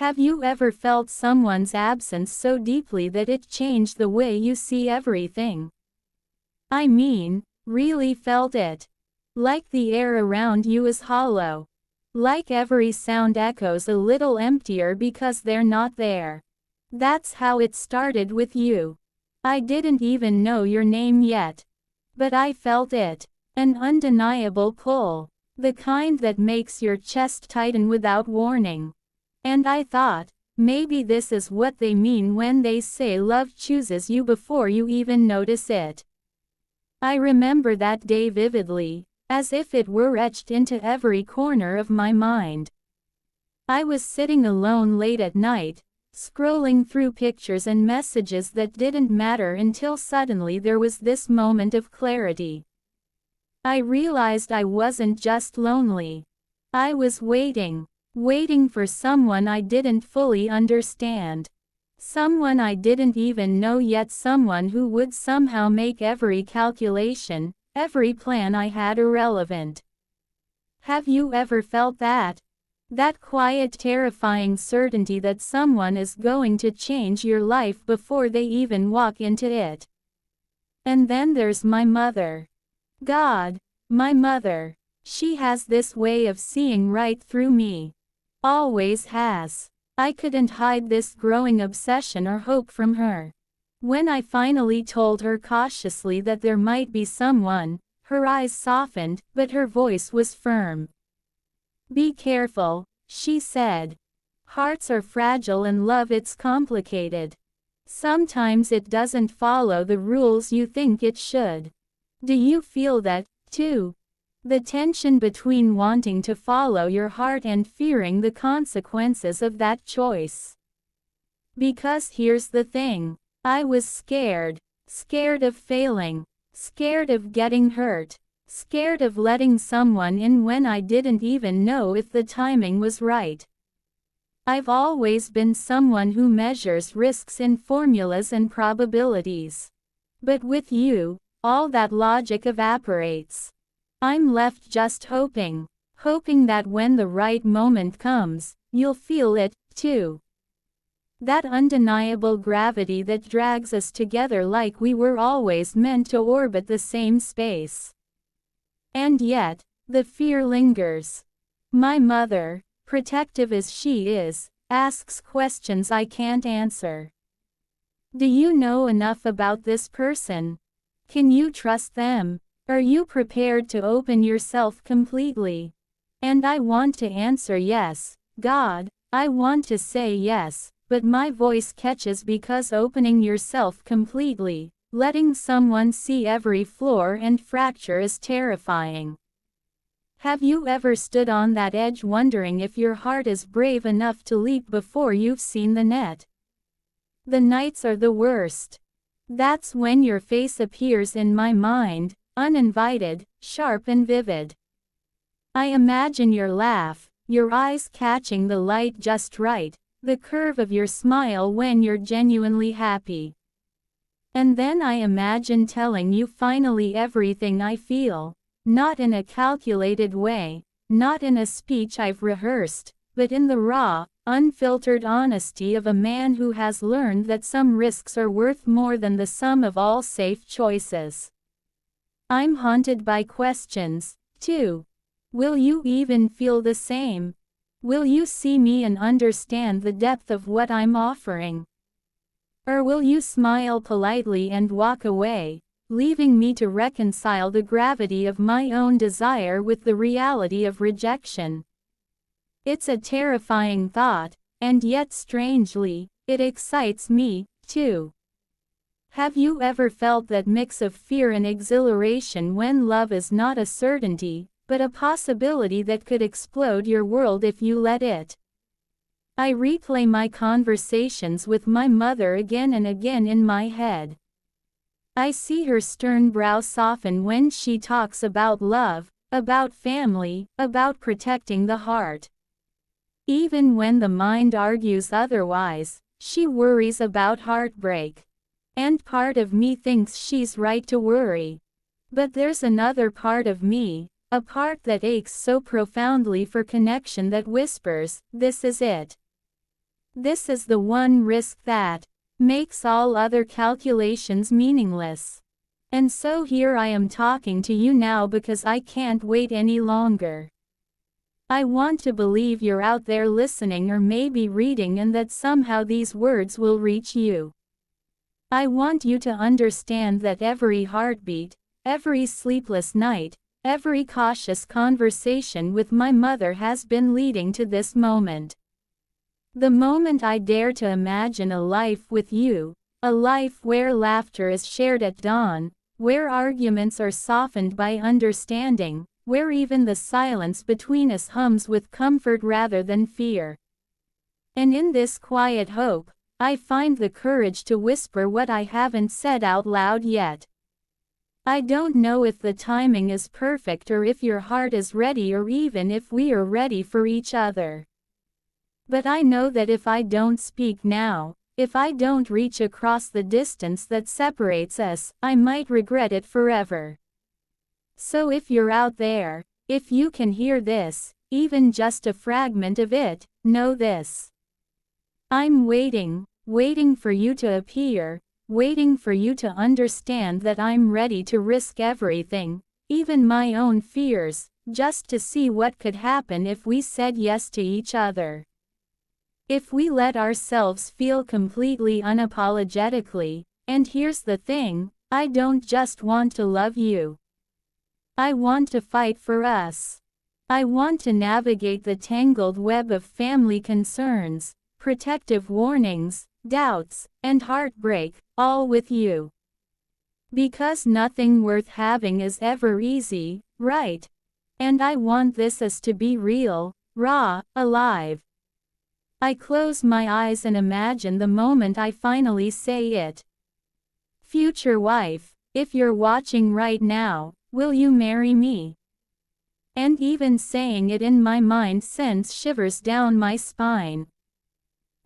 Have you ever felt someone's absence so deeply that it changed the way you see everything? I mean, really felt it. Like the air around you is hollow. Like every sound echoes a little emptier because they're not there. That's how it started with you. I didn't even know your name yet. But I felt it. An undeniable pull. The kind that makes your chest tighten without warning. And I thought, maybe this is what they mean when they say love chooses you before you even notice it. I remember that day vividly, as if it were etched into every corner of my mind. I was sitting alone late at night, scrolling through pictures and messages that didn't matter until suddenly there was this moment of clarity. I realized I wasn't just lonely. I was waiting for someone I didn't fully understand. Someone I didn't even know yet, someone who would somehow make every calculation, every plan I had irrelevant. Have you ever felt that? That quiet, terrifying certainty that someone is going to change your life before they even walk into it. And then there's my mother. God, my mother. She has this way of seeing right through me. Always has. I couldn't hide this growing obsession or hope from her. When I finally told her cautiously that there might be someone, her eyes softened, but her voice was firm. Be careful, she said. Hearts are fragile and love it's complicated. Sometimes it doesn't follow the rules you think it should. Do you feel that, too? The tension between wanting to follow your heart and fearing the consequences of that choice. Because here's the thing. I was scared. Scared of failing. Scared of getting hurt. Scared of letting someone in when I didn't even know if the timing was right. I've always been someone who measures risks in formulas and probabilities. But with you, all that logic evaporates. I'm left just hoping that when the right moment comes, you'll feel it, too. That undeniable gravity that drags us together like we were always meant to orbit the same space. And yet, the fear lingers. My mother, protective as she is, asks questions I can't answer. Do you know enough about this person? Can you trust them? Are you prepared to open yourself completely? And I want to answer yes, God, I want to say yes, but my voice catches because opening yourself completely, letting someone see every flaw and fracture is terrifying. Have you ever stood on that edge wondering if your heart is brave enough to leap before you've seen the net? The nights are the worst. That's when your face appears in my mind, uninvited, sharp and vivid. I imagine your laugh, your eyes catching the light just right, the curve of your smile when you're genuinely happy. And then I imagine telling you finally everything I feel, not in a calculated way, not in a speech I've rehearsed, but in the raw, unfiltered honesty of a man who has learned that some risks are worth more than the sum of all safe choices. I'm haunted by questions, too. Will you even feel the same? Will you see me and understand the depth of what I'm offering? Or will you smile politely and walk away, leaving me to reconcile the gravity of my own desire with the reality of rejection? It's a terrifying thought, and yet strangely, it excites me, too. Have you ever felt that mix of fear and exhilaration when love is not a certainty, but a possibility that could explode your world if you let it? I replay my conversations with my mother again and again in my head. I see her stern brow soften when she talks about love, about family, about protecting the heart. Even when the mind argues otherwise, she worries about heartbreak. And part of me thinks she's right to worry. But there's another part of me, a part that aches so profoundly for connection that whispers, this is it. This is the one risk that makes all other calculations meaningless. And so here I am talking to you now because I can't wait any longer. I want to believe you're out there listening or maybe reading and that somehow these words will reach you. I want you to understand that every heartbeat, every sleepless night, every cautious conversation with my mother has been leading to this moment. The moment I dare to imagine a life with you, a life where laughter is shared at dawn, where arguments are softened by understanding, where even the silence between us hums with comfort rather than fear. And in this quiet hope, I find the courage to whisper what I haven't said out loud yet. I don't know if the timing is perfect or if your heart is ready or even if we are ready for each other. But I know that if I don't speak now, if I don't reach across the distance that separates us, I might regret it forever. So if you're out there, if you can hear this, even just a fragment of it, know this. I'm waiting for you to appear, waiting for you to understand that I'm ready to risk everything, even my own fears, just to see what could happen if we said yes to each other. If we let ourselves feel completely unapologetically, and here's the thing, I don't just want to love you. I want to fight for us. I want to navigate the tangled web of family concerns, protective warnings, doubts, and heartbreak, all with you. Because nothing worth having is ever easy, right? And I want this as to be real, raw, alive. I close my eyes and imagine the moment I finally say it. Future wife, if you're watching right now, will you marry me? And even saying it in my mind sends shivers down my spine.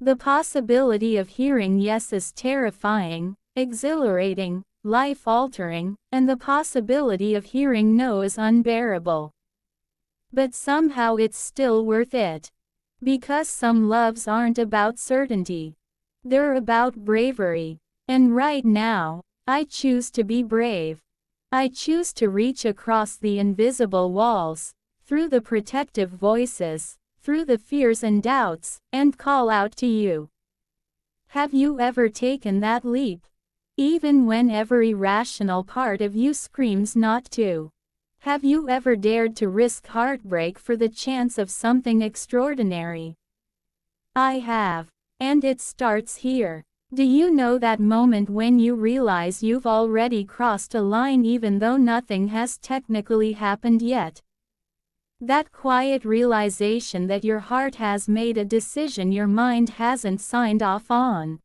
The possibility of hearing yes is terrifying, exhilarating, life-altering, and the possibility of hearing no is unbearable. But somehow it's still worth it. Because some loves aren't about certainty. They're about bravery. And right now, I choose to be brave. I choose to reach across the invisible walls, through the protective voices, through the fears and doubts, and call out to you. Have you ever taken that leap? Even when every rational part of you screams not to. Have you ever dared to risk heartbreak for the chance of something extraordinary? I have. And it starts here. Do you know that moment when you realize you've already crossed a line even though nothing has technically happened yet? That quiet realization that your heart has made a decision your mind hasn't signed off on.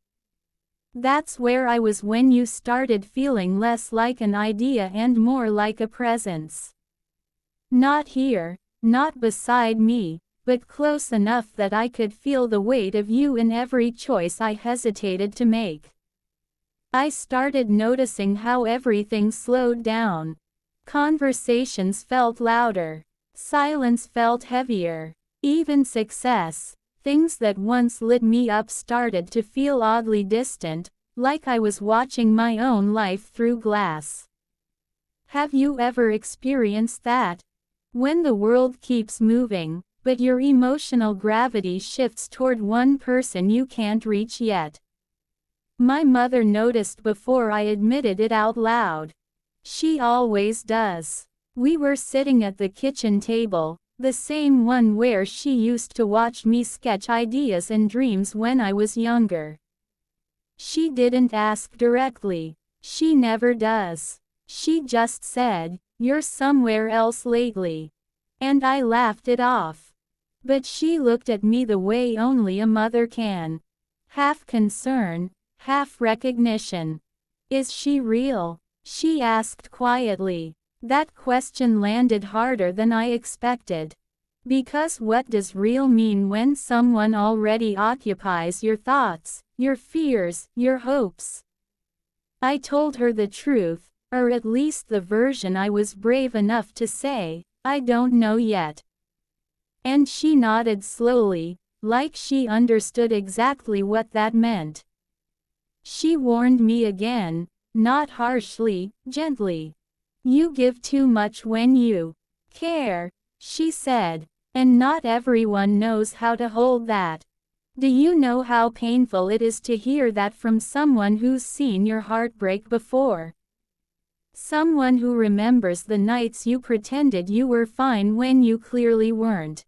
That's where I was when you started feeling less like an idea and more like a presence. Not here, not beside me, but close enough that I could feel the weight of you in every choice I hesitated to make. I started noticing how everything slowed down. Conversations felt louder. Silence felt heavier. Even success, things that once lit me up, started to feel oddly distant, like I was watching my own life through glass. Have you ever experienced that? When the world keeps moving, but your emotional gravity shifts toward one person you can't reach yet. My mother noticed before I admitted it out loud. She always does. We were sitting at the kitchen table, the same one where she used to watch me sketch ideas and dreams when I was younger. She didn't ask directly. She never does. She just said, "You're somewhere else lately." And I laughed it off. But she looked at me the way only a mother can. Half concern, half recognition. "Is she real?" she asked quietly. That question landed harder than I expected. Because what does real mean when someone already occupies your thoughts, your fears, your hopes? I told her the truth, or at least the version I was brave enough to say, "I don't know yet." And she nodded slowly, like she understood exactly what that meant. She warned me again, not harshly, gently. You give too much when you care, she said, and not everyone knows how to hold that. Do you know how painful it is to hear that from someone who's seen your heartbreak before? Someone who remembers the nights you pretended you were fine when you clearly weren't.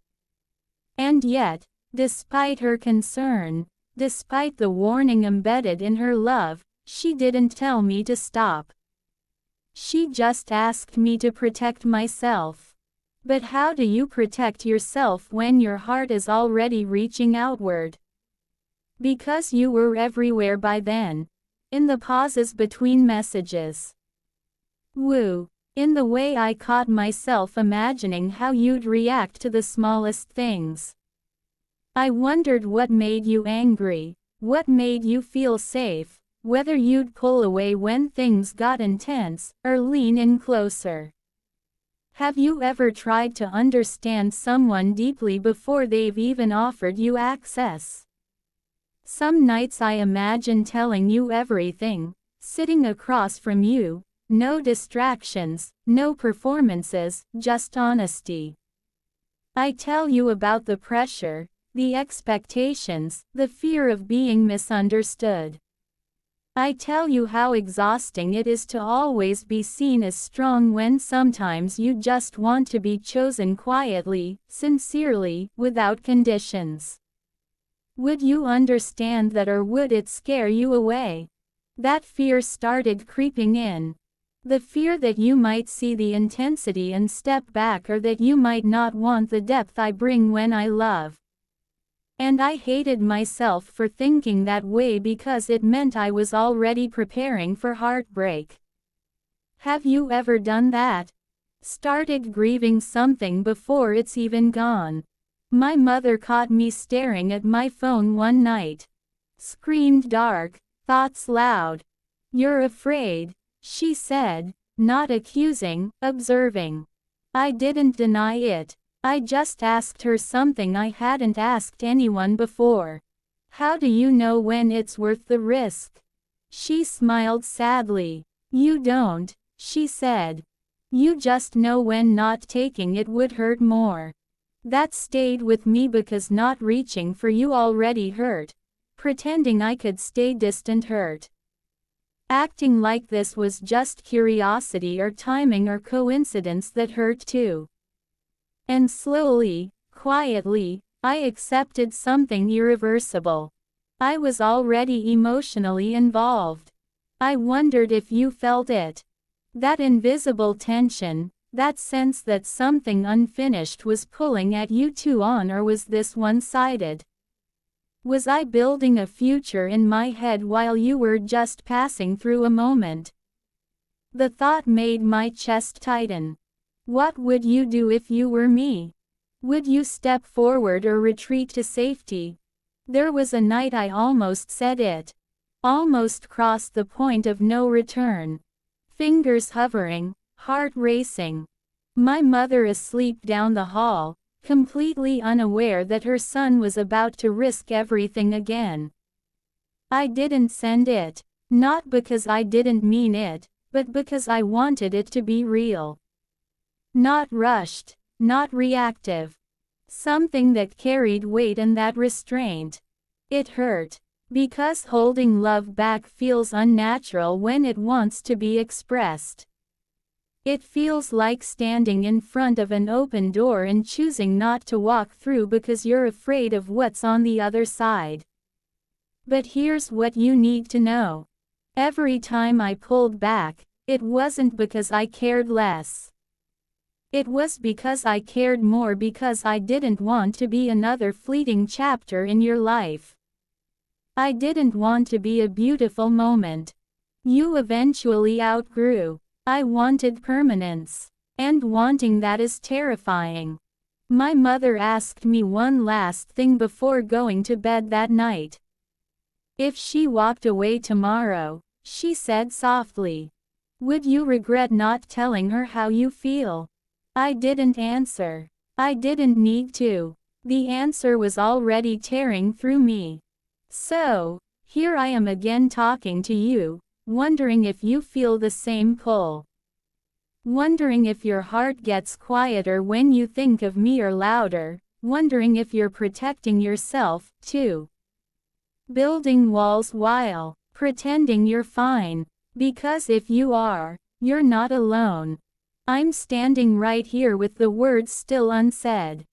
And yet, despite her concern, despite the warning embedded in her love, she didn't tell me to stop. She just asked me to protect myself. But how do you protect yourself when your heart is already reaching outward? Because you were everywhere by then. In the pauses between messages. Woo. In the way I caught myself imagining how you'd react to the smallest things. I wondered what made you angry, what made you feel safe, whether you'd pull away when things got intense, or lean in closer. Have you ever tried to understand someone deeply before they've even offered you access? Some nights I imagine telling you everything, sitting across from you, no distractions, no performances, just honesty. I tell you about the pressure, the expectations, the fear of being misunderstood. I tell you how exhausting it is to always be seen as strong when sometimes you just want to be chosen quietly, sincerely, without conditions. Would you understand that, or would it scare you away? That fear started creeping in. The fear that you might see the intensity and step back, or that you might not want the depth I bring when I love. And I hated myself for thinking that way because it meant I was already preparing for heartbreak. Have you ever done that? Started grieving something before it's even gone? My mother caught me staring at my phone one night. Screamed dark, thoughts loud. You're afraid, she said, not accusing, observing. I didn't deny it. I just asked her something I hadn't asked anyone before. How do you know when it's worth the risk? She smiled sadly. You don't, she said. You just know when not taking it would hurt more. That stayed with me because not reaching for you already hurt. Pretending I could stay distant hurt. Acting like this was just curiosity or timing or coincidence that hurt too. And slowly, quietly, I accepted something irreversible. I was already emotionally involved. I wondered if you felt it. That invisible tension, that sense that something unfinished was pulling at you too on, or was this one-sided? Was I building a future in my head while you were just passing through a moment? The thought made my chest tighten. What would you do if you were me? Would you step forward or retreat to safety? There was a night I almost said it. Almost crossed the point of no return. Fingers hovering, heart racing. My mother asleep down the hall, completely unaware that her son was about to risk everything again. I didn't send it. Not because I didn't mean it, but because I wanted it to be real. Not rushed, not reactive. Something that carried weight and that restraint. It hurt. Because holding love back feels unnatural when it wants to be expressed. It feels like standing in front of an open door and choosing not to walk through because you're afraid of what's on the other side. But here's what you need to know. Every time I pulled back, it wasn't because I cared less. It was because I cared more, because I didn't want to be another fleeting chapter in your life. I didn't want to be a beautiful moment you eventually outgrew. I wanted permanence. And wanting that is terrifying. My mother asked me one last thing before going to bed that night. If she walked away tomorrow, she said softly, would you regret not telling her how you feel? I didn't answer. I didn't need to. The answer was already tearing through me. So, here I am again talking to you, wondering if you feel the same pull. Wondering if your heart gets quieter when you think of me or louder, wondering if you're protecting yourself, too. Building walls while pretending you're fine. Because if you are, you're not alone. I'm standing right here with the words still unsaid.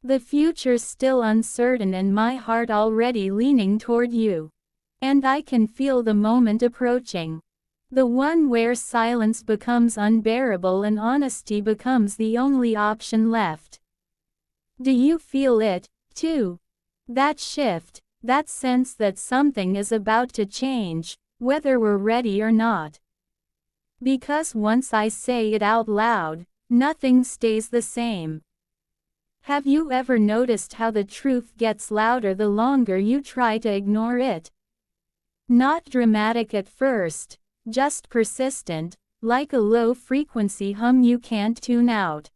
The future's still uncertain and my heart already leaning toward you. And I can feel the moment approaching. The one where silence becomes unbearable and honesty becomes the only option left. Do you feel it, too? That shift, that sense that something is about to change, whether we're ready or not. Because once I say it out loud, nothing stays the same. Have you ever noticed how the truth gets louder the longer you try to ignore it? Not dramatic at first, just persistent, like a low-frequency hum you can't tune out.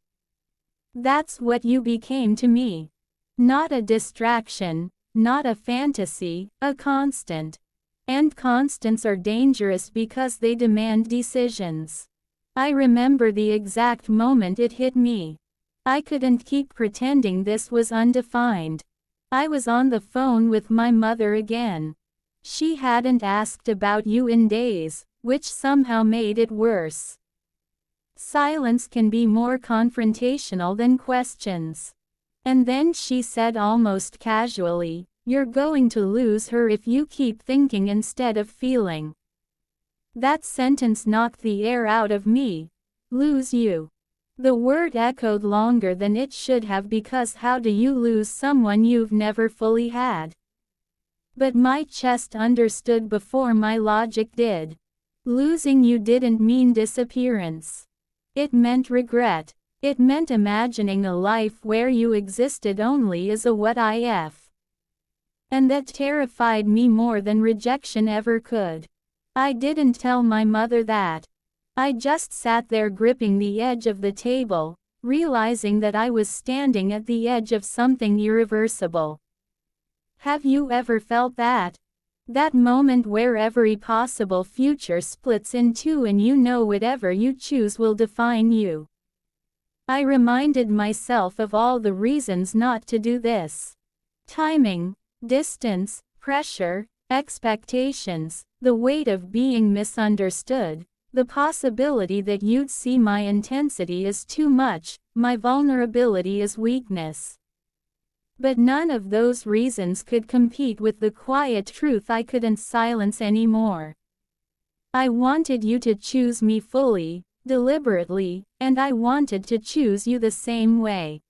That's what you became to me. Not a distraction, not a fantasy, a constant. And constants are dangerous because they demand decisions. I remember the exact moment it hit me. I couldn't keep pretending this was undefined. I was on the phone with my mother again. She hadn't asked about you in days, which somehow made it worse. Silence can be more confrontational than questions. And then she said almost casually, "You're going to lose her if you keep thinking instead of feeling." That sentence knocked the air out of me. Lose you. The word echoed longer than it should have because how do you lose someone you've never fully had? But my chest understood before my logic did. Losing you didn't mean disappearance. It meant regret. It meant imagining a life where you existed only as a what if. And that terrified me more than rejection ever could. I didn't tell my mother that. I just sat there gripping the edge of the table, realizing that I was standing at the edge of something irreversible. Have you ever felt that? That moment where every possible future splits in two and you know whatever you choose will define you. I reminded myself of all the reasons not to do this. Timing, distance, pressure, expectations, the weight of being misunderstood, the possibility that you'd see my intensity as too much, my vulnerability as weakness. But none of those reasons could compete with the quiet truth I couldn't silence anymore. I wanted you to choose me fully, deliberately, and I wanted to choose you the same way.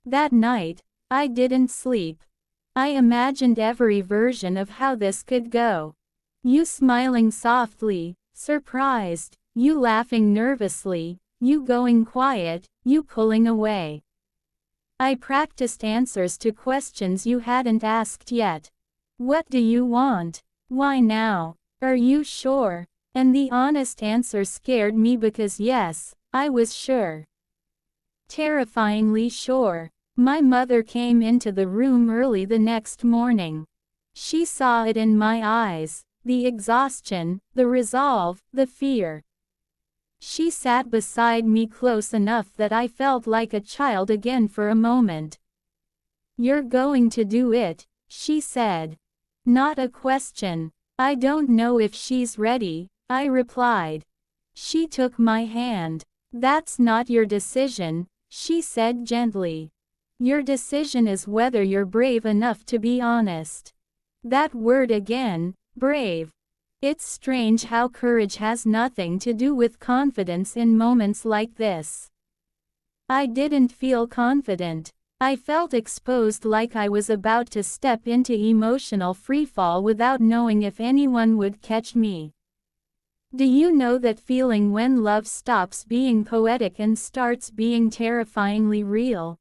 That night, I didn't sleep. I imagined every version of how this could go. You smiling softly, surprised, you laughing nervously, you going quiet, you pulling away. I practiced answers to questions you hadn't asked yet. What do you want? Why now? Are you sure? And the honest answer scared me because yes, I was sure. Terrifyingly sure. My mother came into the room early the next morning. She saw it in my eyes. The exhaustion, the resolve, the fear. She sat beside me close enough that I felt like a child again for a moment. "You're going to do it," she said. Not a question. "I don't know if she's ready," I replied. She took my hand. "That's not your decision," she said gently. "Your decision is whether you're brave enough to be honest." That word again. Brave. It's strange how courage has nothing to do with confidence in moments like this. I didn't feel confident. I felt exposed, like I was about to step into emotional freefall without knowing if anyone would catch me. Do you know that feeling when love stops being poetic and starts being terrifyingly real?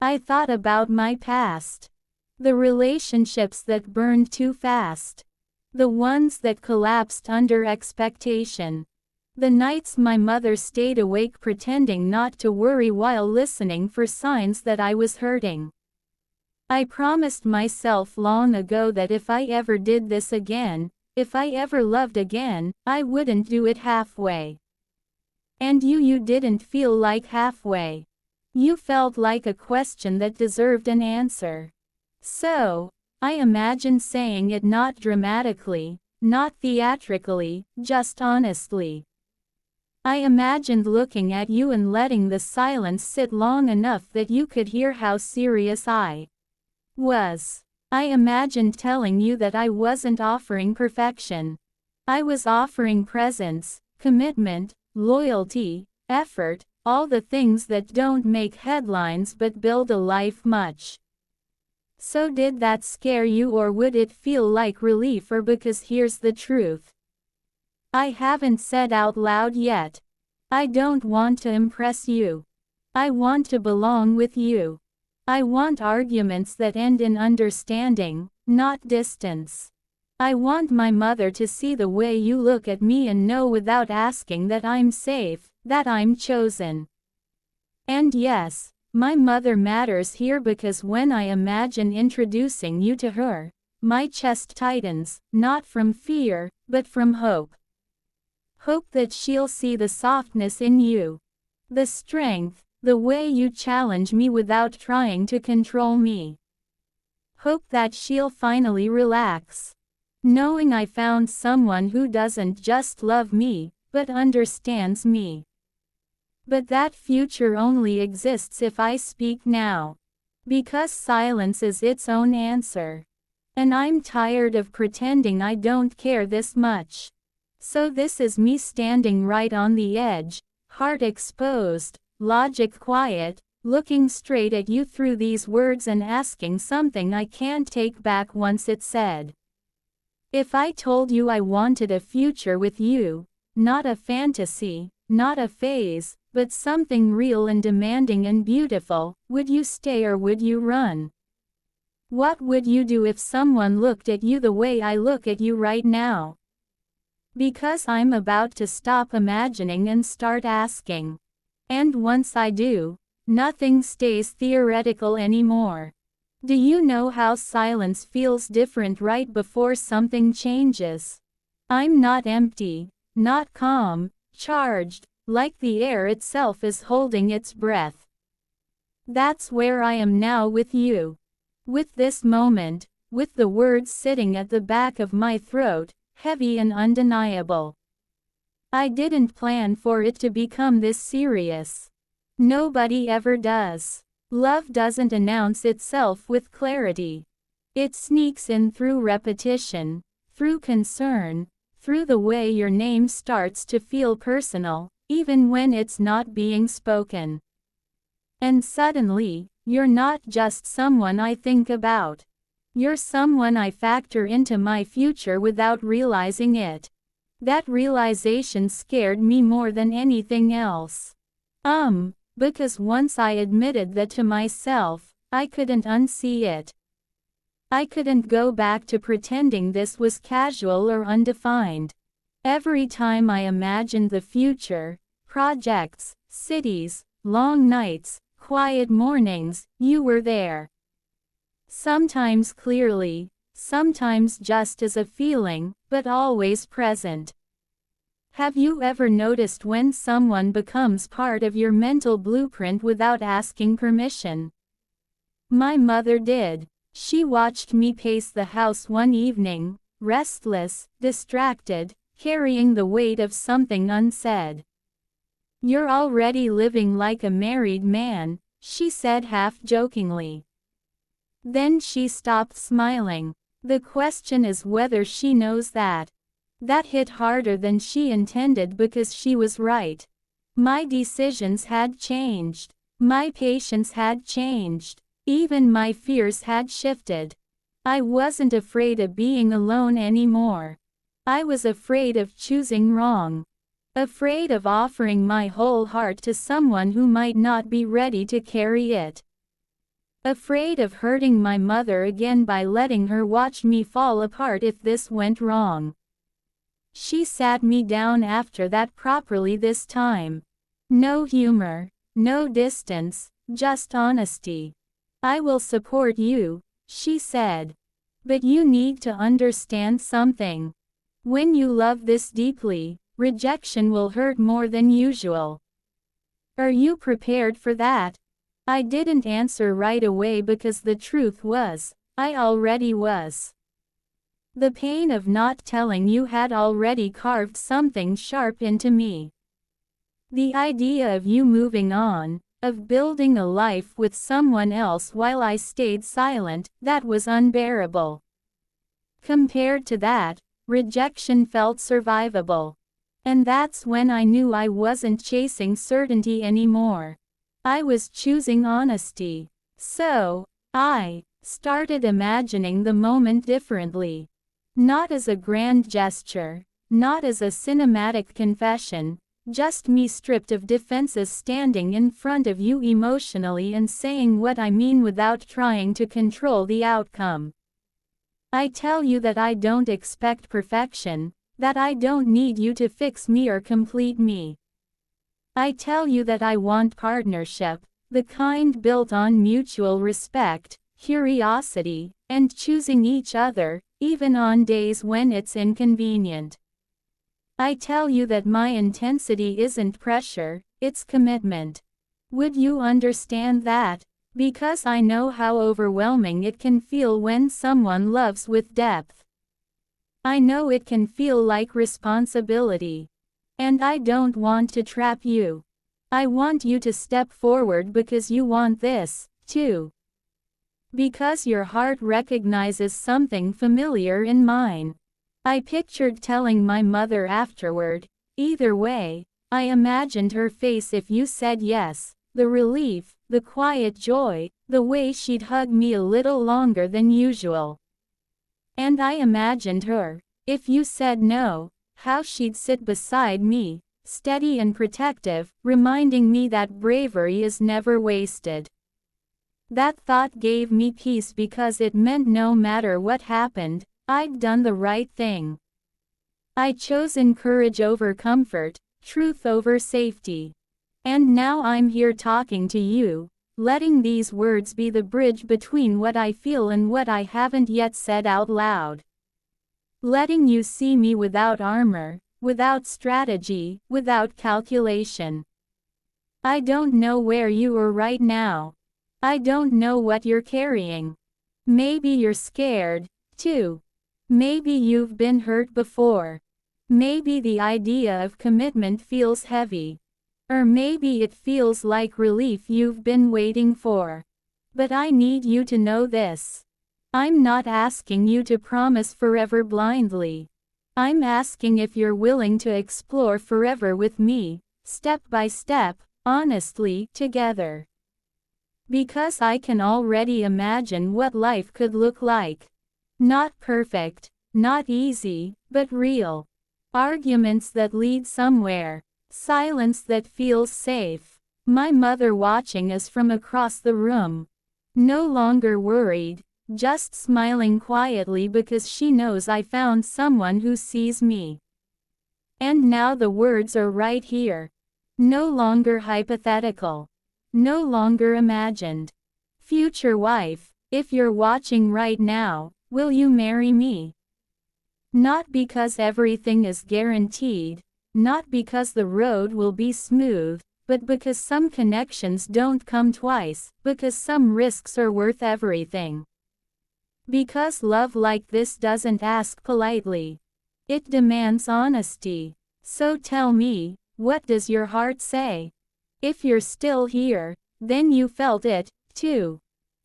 I thought about my past. The relationships that burned too fast. The ones that collapsed under expectation. The nights my mother stayed awake pretending not to worry while listening for signs that I was hurting. I promised myself long ago that if I ever did this again, if I ever loved again, I wouldn't do it halfway. And you didn't feel like halfway. You felt like a question that deserved an answer. So, I imagined saying it not dramatically, not theatrically, just honestly. I imagined looking at you and letting the silence sit long enough that you could hear how serious I was. I imagined telling you that I wasn't offering perfection. I was offering presence, commitment, loyalty, effort, all the things that don't make headlines but build a life much. So did that scare you, or would it feel like relief? Or because here's the truth. I haven't said out loud yet. I don't want to impress you. I want to belong with you. I want arguments that end in understanding, not distance. I want my mother to see the way you look at me and know without asking that I'm safe, that I'm chosen. And yes, my mother matters here, because when I imagine introducing you to her, my chest tightens, not from fear, but from hope. Hope that she'll see the softness in you. The strength, the way you challenge me without trying to control me. Hope that she'll finally relax, knowing I found someone who doesn't just love me, but understands me. But that future only exists if I speak now. Because silence is its own answer. And I'm tired of pretending I don't care this much. So this is me standing right on the edge, heart exposed, logic quiet, looking straight at you through these words and asking something I can't take back once it's said. If I told you I wanted a future with you, not a fantasy, not a phase, but something real and demanding and beautiful, would you stay or would you run? What would you do if someone looked at you the way I look at you right now? Because I'm about to stop imagining and start asking. And once I do, nothing stays theoretical anymore. Do you know how silence feels different right before something changes? I'm not empty, not calm, charged, like the air itself is holding its breath. That's where I am now with you. With this moment, with the words sitting at the back of my throat, heavy and undeniable. I didn't plan for it to become this serious. Nobody ever does. Love doesn't announce itself with clarity. It sneaks in through repetition, through concern, through the way your name starts to feel personal, even when it's not being spoken. And suddenly, you're not just someone I think about. You're someone I factor into my future without realizing it. That realization scared me more than anything else. Because once I admitted that to myself, I couldn't unsee it. I couldn't go back to pretending this was casual or undefined. Every time I imagined the future, projects, cities, long nights, quiet mornings, you were there. Sometimes clearly, sometimes just as a feeling, but always present. Have you ever noticed when someone becomes part of your mental blueprint without asking permission? My mother did. She watched me pace the house one evening, restless, distracted, carrying the weight of something unsaid. "You're already living like a married man," she said half-jokingly. Then she stopped smiling. The question is whether she knows that. That hit harder than she intended because she was right. My decisions had changed. My patience had changed. Even my fears had shifted. I wasn't afraid of being alone anymore. I was afraid of choosing wrong. Afraid of offering my whole heart to someone who might not be ready to carry it. Afraid of hurting my mother again by letting her watch me fall apart if this went wrong. She sat me down after that properly this time. No humor, no distance, just honesty. I will support you, she said. But you need to understand something. When you love this deeply, rejection will hurt more than usual. Are you prepared for that? I didn't answer right away because the truth was, I already was. The pain of not telling you had already carved something sharp into me. The idea of you moving on, of building a life with someone else while I stayed silent, that was unbearable. Compared to that, rejection felt survivable. And that's when I knew I wasn't chasing certainty anymore. I was choosing honesty. So, I started imagining the moment differently. Not as a grand gesture, not as a cinematic confession, just me stripped of defenses standing in front of you emotionally and saying what I mean without trying to control the outcome. I tell you that I don't expect perfection, that I don't need you to fix me or complete me. I tell you that I want partnership, the kind built on mutual respect, curiosity, and choosing each other, even on days when it's inconvenient. I tell you that my intensity isn't pressure, it's commitment. Would you understand that? Because I know how overwhelming it can feel when someone loves with depth. I know it can feel like responsibility. And I don't want to trap you. I want you to step forward because you want this, too. Because your heart recognizes something familiar in mine. I pictured telling my mother afterward. Either way, I imagined her face if you said yes, the relief, the quiet joy, the way she'd hug me a little longer than usual. And I imagined her, if you said no, how she'd sit beside me, steady and protective, reminding me that bravery is never wasted. That thought gave me peace because it meant no matter what happened, I'd done the right thing. I chose courage over comfort, truth over safety. And now I'm here talking to you, letting these words be the bridge between what I feel and what I haven't yet said out loud. Letting you see me without armor, without strategy, without calculation. I don't know where you are right now. I don't know what you're carrying. Maybe you're scared, too. Maybe you've been hurt before. Maybe the idea of commitment feels heavy. Or maybe it feels like relief you've been waiting for. But I need you to know this. I'm not asking you to promise forever blindly. I'm asking if you're willing to explore forever with me, step by step, honestly, together. Because I can already imagine what life could look like. Not perfect, not easy, but real. Arguments that lead somewhere. Silence that feels safe. My mother watching us from across the room. No longer worried, just smiling quietly because she knows I found someone who sees me. And now the words are right here. No longer hypothetical. No longer imagined. Future wife, if you're watching right now, will you marry me? Not because everything is guaranteed, not because the road will be smooth, but because some connections don't come twice, because some risks are worth everything. Because love like this doesn't ask politely. It demands honesty. So tell me, what does your heart say? If you're still here, then you felt it, too.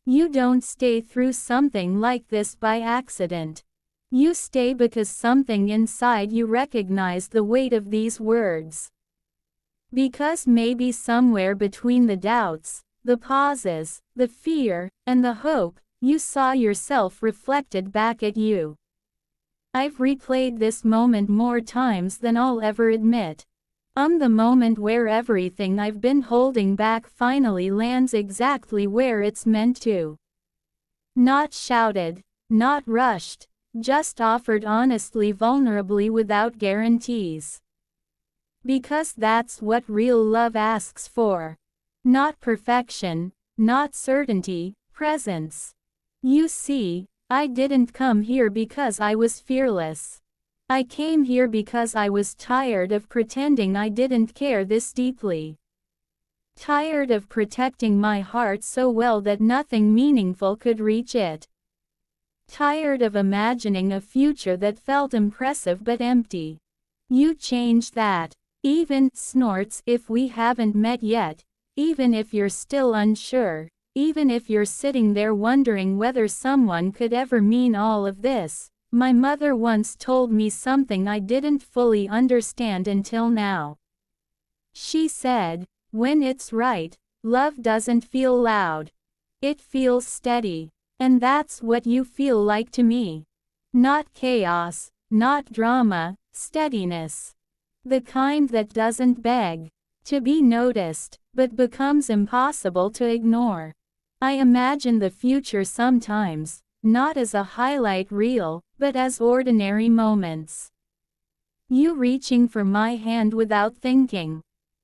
You don't stay through something like this by accident. You stay because something inside you recognized the weight of these words. Because maybe somewhere between the doubts, the pauses, the fear, and the hope, you saw yourself reflected back at you. I've replayed this moment more times than I'll ever admit. The moment where everything I've been holding back finally lands exactly where it's meant to. Not shouted, not rushed, just offered honestly, vulnerably, without guarantees. Because that's what real love asks for. Not perfection, not certainty, Presence. You see, I didn't come here because I was fearless. I came here because I was tired of pretending I didn't care this deeply. Tired of protecting my heart so well that nothing meaningful could reach it. Tired of imagining a future that felt impressive but empty. You changed that. Even snorts if we haven't met yet, even if you're still unsure, even if you're sitting there wondering whether someone could ever mean all of this. My mother once told me something I didn't fully understand until now. She said, when it's right, love doesn't feel loud. It feels steady. And that's what you feel like to me. Not chaos, not drama, steadiness. The kind that doesn't beg to be noticed, but becomes impossible to ignore. I imagine the future sometimes, not as a highlight reel, but as ordinary moments. You reaching for my hand without thinking.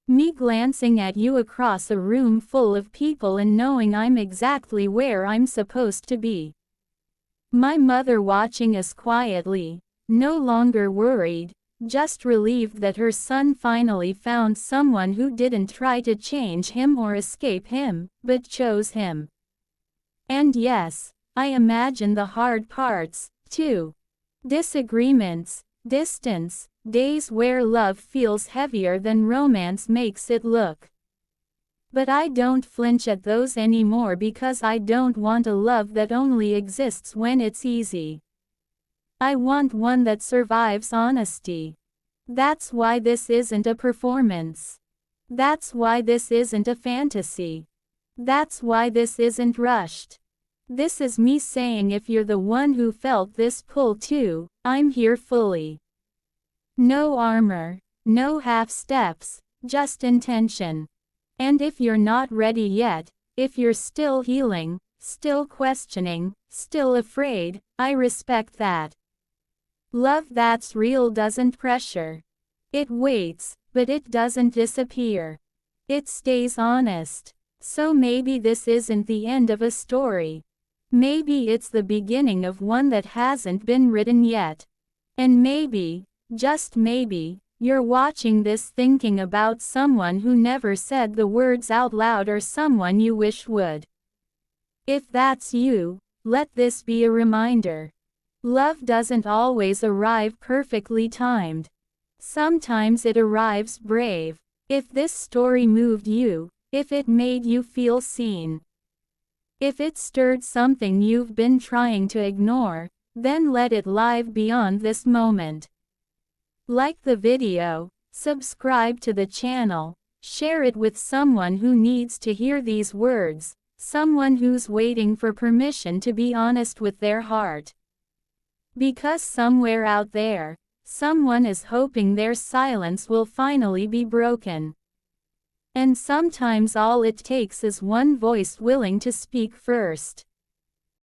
Me glancing at you across a room full of people and knowing I'm exactly where I'm supposed to be. My mother watching us quietly, no longer worried, just relieved that her son finally found someone who didn't try to change him or escape him, but chose him. And yes, I imagine the hard parts, too. Disagreements, distance, days where love feels heavier than romance makes it look. But I don't flinch at those anymore because I don't want a love that only exists when it's easy. I want one that survives honesty. That's why this isn't a performance. That's why this isn't a fantasy. That's why this isn't rushed. This is me saying if you're the one who felt this pull too, I'm here fully. No armor, no half steps, just intention. And if you're not ready yet, if you're still healing, still questioning, still afraid, I respect that. Love that's real doesn't pressure. It waits, but it doesn't disappear. It stays honest. So maybe this isn't the end of a story. Maybe it's the beginning of one that hasn't been written yet. And maybe, just maybe, you're watching this thinking about someone who never said the words out loud or someone you wish would. If that's you, let this be a reminder. Love doesn't always arrive perfectly timed. Sometimes it arrives brave. If this story moved you, if it made you feel seen, if it stirred something you've been trying to ignore, then let it live beyond this moment. Like the video, subscribe to the channel, share it with someone who needs to hear these words, someone who's waiting for permission to be honest with their heart. Because somewhere out there, someone is hoping their silence will finally be broken. And sometimes all it takes is one voice willing to speak first.